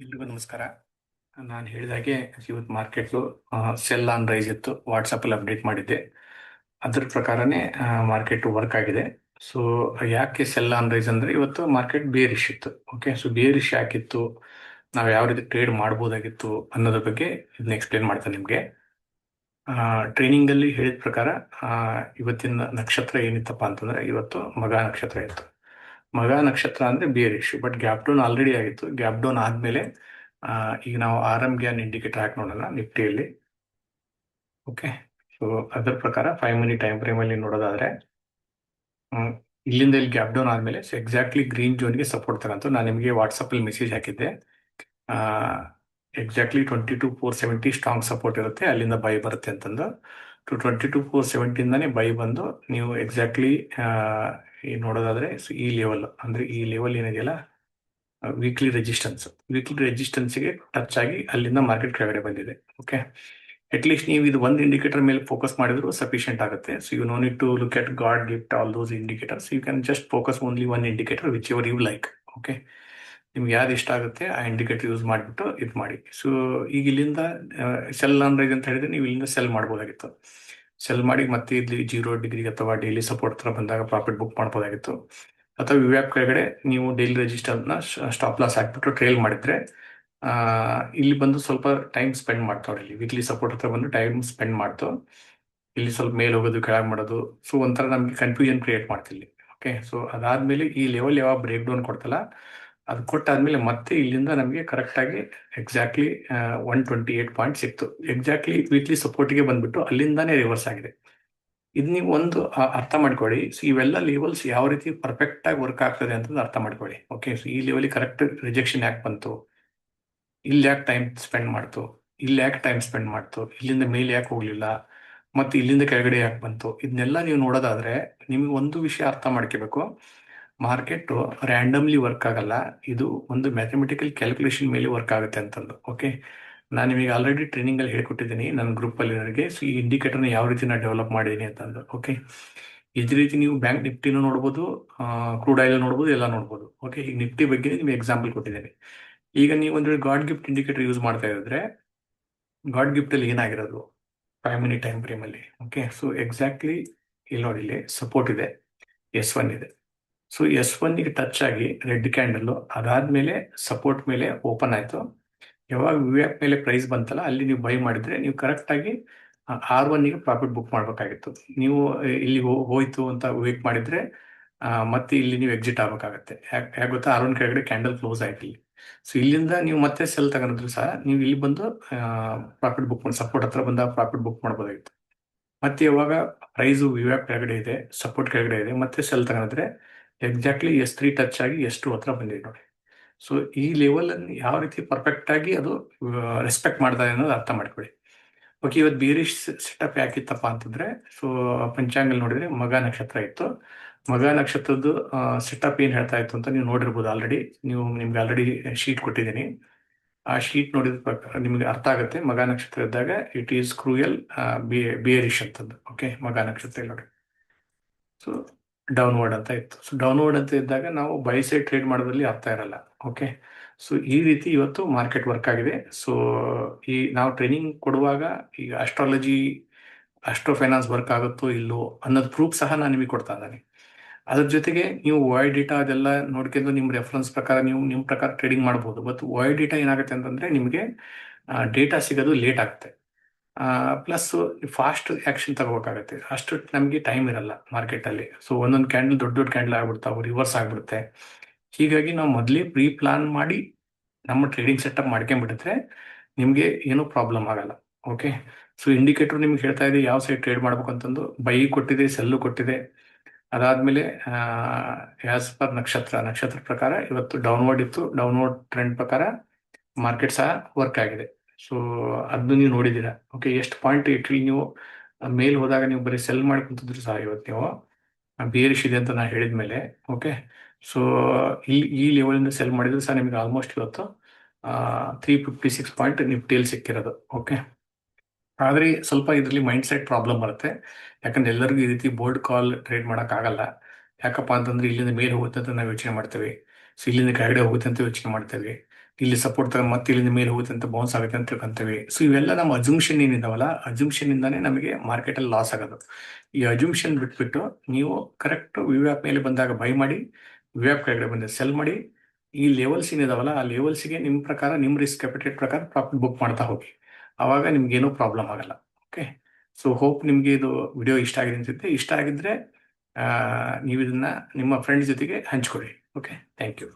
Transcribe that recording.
ಎಲ್ರಿಗೂ ನಮಸ್ಕಾರ. ನಾನು ಹೇಳಿದಾಗೆ ಇವತ್ತು ಮಾರ್ಕೆಟ್ಲು ಸೆಲ್ ಆನ್ ರೈಸ್ ಇತ್ತು. ವಾಟ್ಸಪ್ಪಲ್ಲಿ ಅಪ್ಡೇಟ್ ಮಾಡಿದ್ದೆ. ಅದ್ರ ಪ್ರಕಾರನೇ ಮಾರ್ಕೆಟ್ ವರ್ಕ್ ಆಗಿದೆ. ಸೊ ಯಾಕೆ ಸೆಲ್ ಆನ್ ರೈಸ್ ಅಂದರೆ ಇವತ್ತು ಮಾರ್ಕೆಟ್ ಬೇರಿಶ್ ಇತ್ತು. ಓಕೆ, ಸೊ ಬೇರಿಶ್ ಯಾಕಿತ್ತು, ನಾವು ಯಾವ ರೀತಿ ಟ್ರೇಡ್ ಮಾಡ್ಬೋದಾಗಿತ್ತು ಅನ್ನೋದ್ರ ಬಗ್ಗೆ ಇದನ್ನ ಎಕ್ಸ್ಪ್ಲೇನ್ ಮಾಡ್ತೇನೆ ನಿಮಗೆ. ಟ್ರೈನಿಂಗಲ್ಲಿ ಹೇಳಿದ ಪ್ರಕಾರ ಇವತ್ತಿನ ನಕ್ಷತ್ರ ಏನಿತ್ತಪ್ಪ ಅಂತಂದರೆ ಇವತ್ತು ಮಗ ನಕ್ಷತ್ರ ಇತ್ತು. ಮಗ ನಕ್ಷತ್ರ ಅಂದರೆ bearish, but gap down already ಆಗಿತ್ತು. ಗ್ಯಾಪ್ ಡೌನ್ ಆದಮೇಲೆ ಈಗ ನಾವು ಆರ್ ಎಂ ಗ್ಯಾನ್ ಇಂಡಿಕೇಟರ್ ಹಾಕಿ ನೋಡೋಣ ನಿಫ್ಟಿಯಲ್ಲಿ. ಓಕೆ, ಸೊ ಅದರ ಪ್ರಕಾರ 5 ಮಿನಿಟ್ ಟೈಮ್ ಫ್ರೇಮಲ್ಲಿ ನೋಡೋದಾದ್ರೆ ಇಲ್ಲಿಂದ ಇಲ್ಲಿ ಗ್ಯಾಪ್ ಡೌನ್ ಆದಮೇಲೆ ಎಕ್ಸಾಕ್ಟ್ಲಿ ಗ್ರೀನ್ ಜೋನ್ಗೆ ಸಪೋರ್ಟ್ ತಗೊಂತು. ನಾನು ನಿಮಗೆ ವಾಟ್ಸಪ್ಪಲ್ಲಿ ಮೆಸೇಜ್ ಹಾಕಿದ್ದೆ. ಎಕ್ಸಾಕ್ಟ್ಲಿ 22,470 ಸ್ಟ್ರಾಂಗ್ ಸಪೋರ್ಟ್ ಇರುತ್ತೆ, ಅಲ್ಲಿಂದ ಬೈ ಬರುತ್ತೆ ಅಂತಂದು. 22,470ಇಂದಾನೇ ಬೈ ಬಂದು ನೀವು ಎಕ್ಸಾಕ್ಟ್ಲಿ ನೋಡೋದಾದ್ರೆ ಈ ಲೆವೆಲ್ ಅಂದರೆ ಈ ಲೆವೆಲ್ ಏನಿದೆಯಲ್ಲ ವೀಕ್ಲಿ ರೆಜಿಸ್ಟೆನ್ಸ್ಗೆ ಟಚ್ ಆಗಿ ಅಲ್ಲಿಂದ ಮಾರ್ಕೆಟ್ ಕೆಳಗಡೆ ಬಂದಿದೆ. ಓಕೆ, ಅಟ್ಲೀಸ್ಟ್ ನೀವು ಇದು ಒಂದು ಇಂಡಿಕೇಟರ್ ಮೇಲೆ ಫೋಕಸ್ ಮಾಡಿದ್ರು ಸಫಿಷಿಯಂಟ್ ಆಗುತ್ತೆ. So you know need to look at god gift all those indicators. You can just focus only one indicator which ever you like. Okay, ನಿಮ್ಗೆ ಯಾವ್ದು ಇಷ್ಟ ಆಗುತ್ತೆ ಆ ಇಂಡಿಕೇಟರ್ ಯೂಸ್ ಮಾಡಿಬಿಟ್ಟು ಇದು ಮಾಡಿ. ಸೊ ಈಗ ಇಲ್ಲಿಂದ ಸೆಲ್ ಆನ್ ರೈಸ್ ಅಂತ ಹೇಳಿದ್ರೆ ನೀವು ಇಲ್ಲಿಂದ ಸೆಲ್ ಮಾಡ್ಬೋದಾಗಿತ್ತು. ಸೆಲ್ ಮಾಡಿ ಮತ್ತೆ ಇಲ್ಲಿ 0 ಡಿಗ್ರಿ ಅಥವಾ ಡೈಲಿ ಸಪೋರ್ಟ್ ಹತ್ರ ಬಂದಾಗ ಪ್ರಾಫಿಟ್ ಬುಕ್ ಮಾಡ್ಬೋದಾಗಿತ್ತು. ಅಥವಾ ವಿವ್ಯಾಪ್ ಕೆಳಗಡೆ ನೀವು ಡೈಲಿ ರೆಜಿಸ್ಟರ್ನ ಸ್ಟಾಪ್ ಲಾಸ್ ಹಾಕ್ಬಿಟ್ಟು ಟ್ರೇಲ್ ಮಾಡಿದ್ರೆ ಇಲ್ಲಿ ಬಂದು ಸ್ವಲ್ಪ ಟೈಮ್ ಸ್ಪೆಂಡ್ ಮಾಡ್ತಾವ್ರೆ. ಇಲ್ಲಿ ವೀಕ್ಲಿ ಸಪೋರ್ಟ್ ಹತ್ರ ಬಂದು ಟೈಮ್ ಸ್ಪೆಂಡ್ ಮಾಡ್ತು, ಇಲ್ಲಿ ಸ್ವಲ್ಪ ಮೇಲೆ ಹೋಗೋದು ಕೆಳಗೆ ಮಾಡೋದು. ಸೊ ಒಂಥರ ನಮಗೆ ಕನ್ಫ್ಯೂಷನ್ ಕ್ರಿಯೇಟ್ ಮಾಡ್ತಿಲ್ಲಿ. ಓಕೆ, ಸೊ ಅದಾದ್ಮೇಲೆ ಈ ಲೆವೆಲ್ ಯಾವಾಗ ಬ್ರೇಕ್ ಡೌನ್ ಕೊಡ್ತಲ್ಲ, ಅದು ಕೊಟ್ಟಾದ್ಮೇಲೆ ಮತ್ತೆ ಇಲ್ಲಿಂದ ನಮಗೆ ಕರೆಕ್ಟಾಗಿ ಎಕ್ಸಾಕ್ಟ್ಲಿ 128 ಪಾಯಿಂಟ್ ಸಿಕ್ತು. ಎಕ್ಸಾಕ್ಟ್ಲಿ ವೀಕ್ಲಿ ಸಪೋರ್ಟ್ಗೆ ಬಂದ್ಬಿಟ್ಟು ಅಲ್ಲಿಂದಾನೇ ರಿವರ್ಸ್ ಆಗಿದೆ. ಇದು ನೀವು ಒಂದು ಅರ್ಥ ಮಾಡ್ಕೊಳ್ಳಿ. ಸೊ ಇವೆಲ್ಲ ಲೆವೆಲ್ಸ್ ಯಾವ ರೀತಿ ಪರ್ಫೆಕ್ಟ್ ಆಗಿ ವರ್ಕ್ ಆಗ್ತದೆ ಅಂತ ಅರ್ಥ ಮಾಡ್ಕೊಳ್ಳಿ. ಓಕೆ, ಸೊ ಈ ಲೆವೆಲ್ ಕರೆಕ್ಟ್ ರಿಜೆಕ್ಷನ್ ಯಾಕೆ ಬಂತು, ಇಲ್ಲಿ ಯಾಕೆ ಟೈಮ್ ಸ್ಪೆಂಡ್ ಮಾಡ್ತು, ಇಲ್ಲಿ ಯಾಕೆ ಟೈಮ್ ಸ್ಪೆಂಡ್ ಮಾಡ್ತು, ಇಲ್ಲಿಂದ ಮೇಲೆ ಯಾಕೆ ಹೋಗ್ಲಿಲ್ಲ, ಮತ್ತೆ ಇಲ್ಲಿಂದ ಕೆಳಗಡೆ ಯಾಕೆ ಬಂತು, ಇದನ್ನೆಲ್ಲ ನೀವು ನೋಡೋದಾದ್ರೆ ನಿಮಗೆ ಒಂದು ವಿಷಯ ಅರ್ಥ ಮಾಡ್ಕೋಬೇಕು. ಮಾರ್ಕೆಟ್ ರ್ಯಾಂಡಮ್ಲಿ ವರ್ಕ್ ಆಗಲ್ಲ, ಇದು ಒಂದು ಮ್ಯಾಥಮೆಟಿಕಲ್ ಕ್ಯಾಲ್ಕುಲೇಷನ್ ಮೇಲೆ ವರ್ಕ್ ಆಗುತ್ತೆ ಅಂತಂದು. ಓಕೆ, ನಾನು ನಿಮಗೆ ಆಲ್ರೆಡಿ ಟ್ರೈನಿಂಗ್ ಅಲ್ಲಿ ಹೇಳ್ಕೊಟ್ಟಿದ್ದೀನಿ ನನ್ನ ಗ್ರೂಪ್ ಅಲ್ಲಿ ನನಗೆ. ಸೊ ಈ ಇಂಡಿಕೇಟರ್ನ ಯಾವ ರೀತಿ ನಾನು ಡೆವಲಪ್ ಮಾಡಿದ್ದೀನಿ ಅಂತಂದು. ಓಕೆ, ಇದೇ ರೀತಿ ನೀವು ಬ್ಯಾಂಕ್ ನಿಫ್ಟಿನೂ ನೋಡ್ಬೋದು, ಕ್ರೂಡ್ ಆಯಿಲ್ ನೋಡ್ಬೋದು, ಎಲ್ಲ ನೋಡ್ಬೋದು. ಓಕೆ, ಈಗ ನಿಫ್ಟಿ ಬಗ್ಗೆ ನಿಮ್ಗೆ ಎಕ್ಸಾಂಪಲ್ ಕೊಟ್ಟಿದ್ದೀನಿ. ಈಗ ನೀವು ಒಂದು ಗಾಡ್ ಗಿಫ್ಟ್ ಇಂಡಿಕೇಟರ್ ಯೂಸ್ ಮಾಡ್ತಾ ಇದ್ರೆ ಗಾಡ್ ಗಿಫ್ಟ್ ಅಲ್ಲಿ ಏನಾಗಿರೋದು 5 ಮಿನಿಟ್ ಟೈಮ್ ಫ್ರೇಮ್ ಅಲ್ಲಿ. ಓಕೆ, ಸೊ ಎಕ್ಸಾಕ್ಟ್ಲಿ ಇಲ್ಲಿ ನೋಡಿ, ಇಲ್ಲಿ ಸಪೋರ್ಟ್ ಇದೆ, S1 ಇದೆ. ಸೊ S1ಗೆ ಟಚ್ ಆಗಿ ರೆಡ್ ಕ್ಯಾಂಡಲ್ ಅದಾದ್ಮೇಲೆ ಸಪೋರ್ಟ್ ಮೇಲೆ ಓಪನ್ ಆಯ್ತು. ಯಾವಾಗ ವಿವ್ಯಾಪ್ ಮೇಲೆ ಪ್ರೈಸ್ ಬಂತಲ್ಲ, ಅಲ್ಲಿ ನೀವು ಬೈ ಮಾಡಿದ್ರೆ ನೀವು ಕರೆಕ್ಟ್ ಆಗಿ R1ಗೆ ಪ್ರಾಫಿಟ್ ಬುಕ್ ಮಾಡ್ಬೇಕಾಗಿತ್ತು. ನೀವು ಇಲ್ಲಿ ಹೋಯ್ತು ಅಂತ ವೇಟ್ ಮಾಡಿದ್ರೆ ಮತ್ತೆ ಇಲ್ಲಿ ನೀವು ಎಕ್ಸಿಟ್ ಆಗ್ಬೇಕಾಗತ್ತೆ. ಯಾಕೆ ಗೊತ್ತಾ, R1 ಕೆಳಗಡೆ ಕ್ಯಾಂಡಲ್ ಕ್ಲೋಸ್ ಆಯ್ತು ಇಲ್ಲಿ. ಸೊ ಇಲ್ಲಿಂದ ನೀವು ಮತ್ತೆ ಸೆಲ್ ತಗೊಂಡ್ರು ಸಹ ನೀವು ಇಲ್ಲಿ ಬಂದು ಪ್ರಾಫಿಟ್ ಬುಕ್ ಮಾಡಿ ಸಪೋರ್ಟ್ ಹತ್ರ ಬಂದಾಗ ಪ್ರಾಫಿಟ್ ಬುಕ್ ಮಾಡ್ಬೋದಾಗಿತ್ತು. ಮತ್ತೆ ಯಾವಾಗ ಪ್ರೈಸು ವಿವ್ಯಾಪ್ ಕೆಳಗಡೆ ಇದೆ, ಸಪೋರ್ಟ್ ಕೆಳಗಡೆ ಇದೆ, ಮತ್ತೆ ಸೆಲ್ ತಗೊಂಡ್ರೆ ಎಕ್ಸಾಕ್ಟ್ಲಿ S3 ಟಚ್ ಆಗಿ S2 ಹತ್ರ ಬಂದಿದೆ ನೋಡಿ. ಸೊ ಈ ಲೆವೆಲ್ ಅನ್ನು ಯಾವ ರೀತಿ ಪರ್ಫೆಕ್ಟ್ ಆಗಿ ಅದು ರೆಸ್ಪೆಕ್ಟ್ ಮಾಡ್ತಾ ಇದೆ ಅನ್ನೋದು ಅರ್ಥ ಮಾಡ್ಕೊಳ್ಳಿ. ಓಕೆ, ಇವತ್ತು ಬೇರಿಶ್ ಸೆಟಪ್ ಯಾಕಿತ್ತಪ್ಪ ಅಂತಂದ್ರೆ, ಸೊ ಪಂಚಾಂಗಲ್ ನೋಡಿದ್ರೆ ಮಗ ನಕ್ಷತ್ರ ಇತ್ತು. ಮಗ ನಕ್ಷತ್ರದ ಸೆಟಪ್ ಏನ್ ಹೇಳ್ತಾ ಇತ್ತು ಅಂತ ನೀವು ನೋಡಿರ್ಬೋದು ಆಲ್ರೆಡಿ. ನಿಮ್ಗೆ ಆಲ್ರೆಡಿ ಶೀಟ್ ಕೊಟ್ಟಿದ್ದೀನಿ. ಆ ಶೀಟ್ ನೋಡಿದ ಪ್ರಕಾರ ನಿಮ್ಗೆ ಅರ್ಥ ಆಗುತ್ತೆ. ಮಗ ನಕ್ಷತ್ರ ಇದ್ದಾಗ ಇಟ್ ಈಸ್ ಕ್ರೂಯಲ್ ಬೇರಿಶ್ ಅಂತಂದು. ಓಕೆ, ಮಗ ನಕ್ಷತ್ರ ನೋಡಿ, ಸೊ ಡೌನ್ವರ್ಡ್ ಅಂತ ಇತ್ತು. ಸೊ ಡೌನ್ವರ್ಡ್ ಅಂತ ಇದ್ದಾಗ ನಾವು ಬೈ ಸೈಡ್ ಟ್ರೇಡ್ ಮಾಡೋದ್ರಲ್ಲಿ ಅರ್ಥ ಇರಲ್ಲ. ಓಕೆ, ಸೊ ಈ ರೀತಿ ಇವತ್ತು ಮಾರ್ಕೆಟ್ ವರ್ಕ್ ಆಗಿದೆ. ಸೊ ಈ ನಾವು ಟ್ರೈನಿಂಗ್ ಕೊಡುವಾಗ ಈಗ ಅಸ್ಟ್ರೋ ಫೈನಾನ್ಸ್ ವರ್ಕ್ ಆಗುತ್ತೋ ಇಲ್ಲೋ ಅನ್ನೋದು ಪ್ರೂಫ್ ಸಹ ನಾನು ನಿಮಗೆ ಕೊಡ್ತಾ ಇದ್ದಾನೆ. ಅದ್ರ ಜೊತೆಗೆ ನೀವು ವಾಯ್ ಡೇಟಾ ಅದೆಲ್ಲ ನೋಡ್ಕೊಂಡು ನಿಮ್ಮ ರೆಫರೆನ್ಸ್ ಪ್ರಕಾರ ನೀವು ನಿಮ್ಮ ಪ್ರಕಾರ ಟ್ರೇಡಿಂಗ್ ಮಾಡ್ಬೋದು. ಬಟ್ ವಾಯ್ ಡೇಟಾ ಏನಾಗುತ್ತೆ ಅಂತಂದ್ರೆ ನಿಮಗೆ ಡೇಟಾ ಸಿಗೋದು ಲೇಟ್ ಆಗುತ್ತೆ. ಪ್ಲಸ್ ಫಾಸ್ಟ್ ಆಕ್ಷನ್ ತಗೋಬೇಕಾಗತ್ತೆ. ಅಷ್ಟು ನಮಗೆ ಟೈಮ್ ಇರಲ್ಲ ಮಾರ್ಕೆಟಲ್ಲಿ. ಸೊ ಒಂದೊಂದು ಕ್ಯಾಂಡಲ್ ದೊಡ್ಡ ದೊಡ್ಡ ಕ್ಯಾಂಡಲ್ ಆಗ್ಬಿಡ್ತಾವೆ, ರಿವರ್ಸ್ ಆಗ್ಬಿಡುತ್ತೆ. ಹೀಗಾಗಿ ನಾವು ಮೊದಲೇ ಪ್ರೀ ಪ್ಲಾನ್ ಮಾಡಿ ನಮ್ಮ ಟ್ರೇಡಿಂಗ್ ಸೆಟಪ್ ಮಾಡ್ಕೊಂಡ್ಬಿಟ್ಟಿದ್ರೆ ನಿಮಗೆ ಏನೂ ಪ್ರಾಬ್ಲಮ್ ಆಗಲ್ಲ. ಓಕೆ, ಸೊ ಇಂಡಿಕೇಟರ್ ನಿಮ್ಗೆ ಹೇಳ್ತಾ ಇದೆ ಯಾವ ಸೈಡ್ ಟ್ರೇಡ್ ಮಾಡ್ಬೇಕು ಅಂತಂದು. ಬೈ ಕೊಟ್ಟಿದೆ, ಸೆಲ್ಲು ಕೊಟ್ಟಿದೆ. ಅದಾದ್ಮೇಲೆ ಆಸ್ ಪರ್ ನಕ್ಷತ್ರ ಪ್ರಕಾರ ಇವತ್ತು ಡೌನ್ವರ್ಡ್ ಇತ್ತು. ಡೌನ್ವರ್ಡ್ ಟ್ರೆಂಡ್ ಪ್ರಕಾರ ಮಾರ್ಕೆಟ್ ಸಹ ವರ್ಕ್ ಆಗಿದೆ. ಸೊ ಅದನ್ನು ನೀವು ನೋಡಿದ್ದೀರಾ. ಓಕೆ, ಎಷ್ಟು ಪಾಯಿಂಟ್ ಆಕ್ಚುಲಿ ನೀವು ಮೇಲ್ ಹೋದಾಗ ನೀವು ಬರೀ ಸೆಲ್ ಮಾಡ್ಕೊಂತಿದ್ರು ಸಹ ಇವತ್ತು ನೀವು ಬೇರಿಶ್ ಇದೆ ಅಂತ ನಾನು ಹೇಳಿದ್ಮೇಲೆ. ಓಕೆ, ಸೊ ಈ ಲೆವೆಲಿಂದ ಸೆಲ್ ಮಾಡಿದ್ರೆ ಸಹ ನಿಮಗೆ ಆಲ್ಮೋಸ್ಟ್ ಇವತ್ತು 356 ಪಾಯಿಂಟ್ ನಿಫ್ಟಿಯಲ್ಲಿ ಸಿಕ್ಕಿರೋದು. ಓಕೆ, ಆದರೆ ಸ್ವಲ್ಪ ಇದರಲ್ಲಿ ಮೈಂಡ್ ಸೆಟ್ ಪ್ರಾಬ್ಲಮ್ ಬರುತ್ತೆ. ಯಾಕಂದ್ರೆ ಎಲ್ಲರಿಗೂ ಈ ರೀತಿ ಬೋರ್ಡ್ ಕಾಲ್ ಟ್ರೇಡ್ ಮಾಡೋಕ್ಕಾಗಲ್ಲ. ಯಾಕಪ್ಪ ಅಂತಂದ್ರೆ ಇಲ್ಲಿಂದ ಮೇಲೆ ಹೋಗುತ್ತೆ ಅಂತ ನಾವು ಯೋಚನೆ ಮಾಡ್ತೇವೆ, ಸೊ ಇಲ್ಲಿಂದ ಕೆಳಗಡೆ ಹೋಗುತ್ತೆ ಅಂತ ಯೋಚನೆ ಮಾಡ್ತೇವೆ. ಇಲ್ಲಿ ಸಪೋರ್ಟ್ ತಗೊಂಡು ಮತ್ತೆ ಇಲ್ಲಿಂದ ಮೇಲೆ ಹೋಗುತ್ತೆ ಅಂತ ಬೌನ್ಸ್ ಆಗುತ್ತೆ ಅಂತ ತಿಳ್ಕೊಂತೀವಿ. ಸೊ ಇವೆಲ್ಲ ನಮ್ಮ ಅಜುಮ್ಷನ್ ಏನಿದಾವಲ್ಲ, ಅಜುಮ್ಷನ್ ಇಂದಾನೇ ನಮಗೆ ಮಾರ್ಕೆಟಲ್ಲಿ ಲಾಸ್ ಆಗೋದು. ಈ ಅಜುಮ್ಷನ್ ಬಿಟ್ಬಿಟ್ಟು ನೀವು ಕರೆಕ್ಟ್ ವಿವ್ಯಾಪ್ ಮೇಲೆ ಬಂದಾಗ ಬೈ ಮಾಡಿ, ವಿವ್ಯಾಪ್ ಕೆಳಗಡೆ ಬಂದ ಸೆಲ್ ಮಾಡಿ. ಈ ಲೆವೆಲ್ಸ್ ಏನಿದಾವಲ್ಲ ಆ ಲೆವೆಲ್ಸ್ಗೆ ನಿಮ್ಮ ಪ್ರಕಾರ, ನಿಮ್ಮ ರಿಸ್ಕ್ ಅಪೆಟೈಟ್ ಪ್ರಕಾರ ಪ್ರಾಫಿಟ್ ಬುಕ್ ಮಾಡ್ತಾ ಹೋಗಿ. ಆವಾಗ ನಿಮ್ಗೇನೂ ಪ್ರಾಬ್ಲಮ್ ಆಗಲ್ಲ. ಓಕೆ, ಸೊ ಹೋಪ್ ನಿಮಗೆ ಇದು ವಿಡಿಯೋ ಇಷ್ಟ ಆಗಿದೆ ಅನ್ಸುತ್ತೆ. ಇಷ್ಟ ಆಗಿದ್ರೆ ನೀವು ಇದನ್ನ ನಿಮ್ಮ ಫ್ರೆಂಡ್ಸ್ ಜೊತೆಗೆ ಹಂಚ್ಕೊಳ್ಳಿ. Okay, thank you.